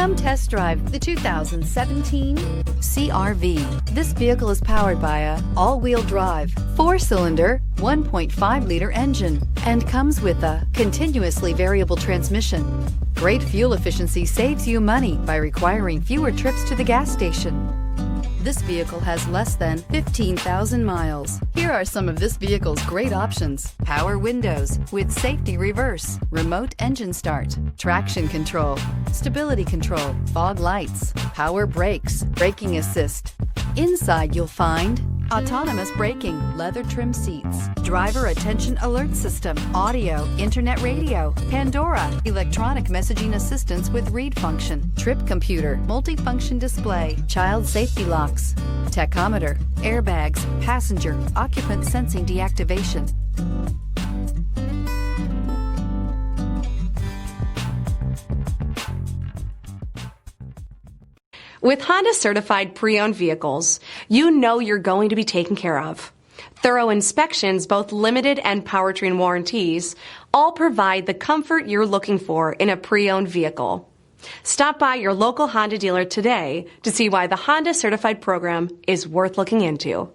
Come test drive the 2017 CR-V. This vehicle is powered by a all-wheel drive, 4-cylinder, 1.5-liter engine and comes with a continuously variable transmission. Great fuel efficiency saves you money by requiring fewer trips to the gas station. This vehicle has less than 15,000 miles. Here are some of this vehicle's great options: power windows with safety reverse, remote engine start, traction control, stability control, fog lights, power brakes, braking assist. Inside you'll find autonomous braking, leather trim seats, driver attention alert system, audio, internet radio, Pandora, electronic messaging assistance with read function, trip computer, multifunction display, child safety locks, tachometer, airbags, passenger, occupant sensing deactivation. With Honda certified pre-owned vehicles, you know you're going to be taken care of. Thorough inspections, both limited and powertrain warranties, all provide the comfort you're looking for in a pre-owned vehicle. Stop by your local Honda dealer today to see why the Honda certified program is worth looking into.